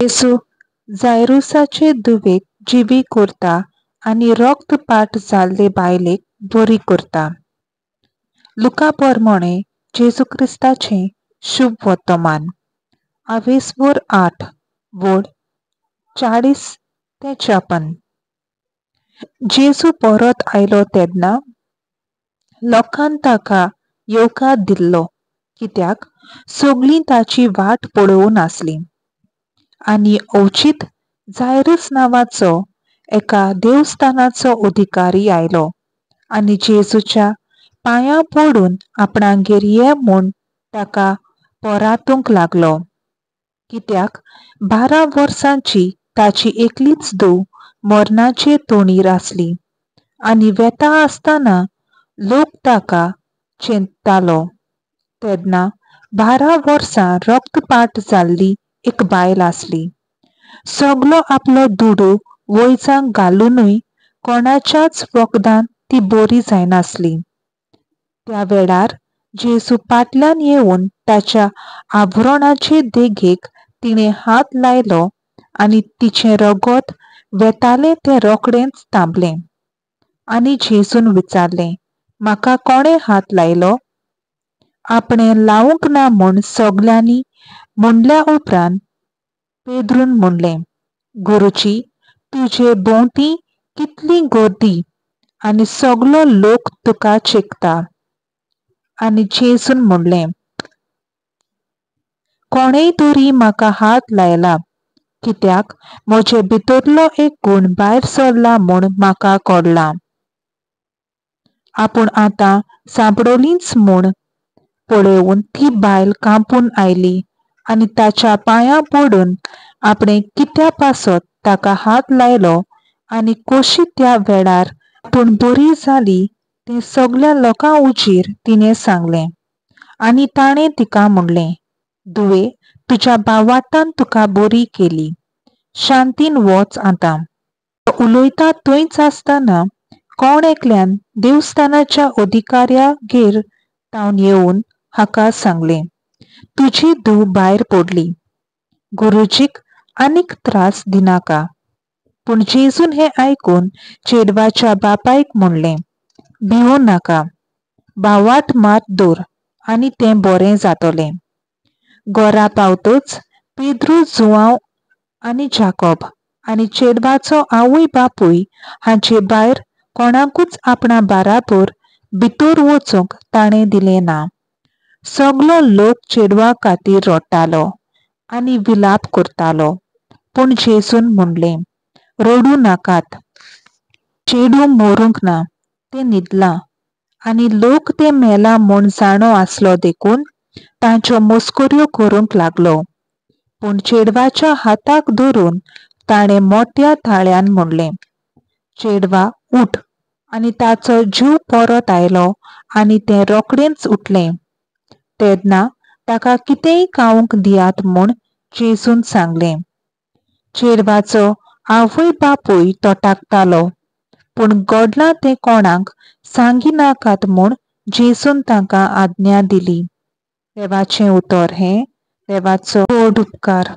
येसू जायरुसाचे दुवेक जिवी करता आनी रक्तपात जाल्ले बायलेक बरी करता। लुका प्रमाणे जेजू क्रिस्ताचे शुभ वर्तमान। आवेसवर 8 वड 40 ते 56। जेजू परत आयलो तेन्ना लोकांनी ताका येवकार दिल्लो, कित्याक सगळीं ताची वाट पळोवन आसलीं। आनी अवचित जायरस नांवाचो एका देवस्थानाचो अधिकारी आयलो आनी जेजूच्या पांयां पडून आपणागेर ये म्हूण ताका पोरातूंक लागलो, कित्याक 12 वर्सांची ताची एकलीच धूव मरणाचे तोणीर आसली आनी वेता आसतना लोक ताका चिंत्तालो। तेन्ना 12 वर्सां रक्तपात जाल्ली एक बायल आसली। सगलो आपलो दुडू वैजांक घालूनय कोणाच्याच वखदान ती बरी जायनासली। त्या वेळार जेजू फाटल्यान येवन ताच्या आवरणाचे देगेक तिणें हात लायलो आनी तिचें रगत वेतालें तें रोखडेंच थांबलें। आनी जेजून विचारलें, म्हाका कोणें हात लायलो? आपणें लावंक ना म्हूण सगल्यांनी म्हणल्या उपरांत पेद्रून म्हणलें, गुरुजी, तुजे भोंवती कितली गर्दी आनी सगलो लोक तुका चिंत्ता। आनी जेजून म्हणलें, कोणेय तरी म्हाका हात लायला, कित्याक म्हजे भितरलो एक गूण भायर सरला म्हूण म्हाका कळ्ळां। आपूण आतां सांपडोलींच म्हूण पळोवन ती बायल कांपून आयली आनी ताच्या पांयां पडून आपणें कित्या पासत ताका हात लायलो आनी कशी त्या वेळार आपूण बरी जाली तें सगल्या लोकां उजीर तिणें सांगलें। आनी ताणें तिका म्हणलें, धुवे, तुज्या भावार्थान तुका बरी केली, शांतीन वच आतां। उलयता थंयच आसतना कोण एकल्यान देवस्थानाच्या अधिकाऱ्यागेर तावन येवन हाका सांगलें, तुजी धूव भायर पडली, गुरुजीक आनीक त्रास दिनाका। पूण जेजून हें आयकून चेडवाच्या बापायक म्हणलें, भिवूं नाका, भावार्थ मात दवर आनी तें बरें जातलें। घरा पावतच पेद्रू, जुआंव आनी जाकोब आनी चेडवाचो आवय बापूय हांचे भायर कोणाकूच आपणा बाराबर भितर वचूंक ताणें दिलें ना। सगलो लोक चेडवा खातीर रडटालो आनी विलाप करतालो। पूण जेजून म्हणलें, रडूं नाकात, चेडूं मरूंक ना, तें न्हिदलां। आनी लोक तें मेलां म्हूण जाणो आसलो देखून तांच्यो मस्कऱ्यो करूंक लागलो। पूण चेडवाच्या हाताक धरून ताणें मोठ्या थाळ्यान म्हणलें, चेडवा उठ। आनी ताचो जीव परत आयलो आनी तें रोखडेंच उठलें। तेन्ना ताका कितेंय खावंक दियात म्हूण जेजून सांगलें। चेडवाचो आवय बापूय तोटाकतालो, पूण घडलां तें कोणाक सांगिनाकात म्हूण जेजून तांकां आज्ञा दिली। देवाचें उतर हें, देवाचो व्हड उपकार।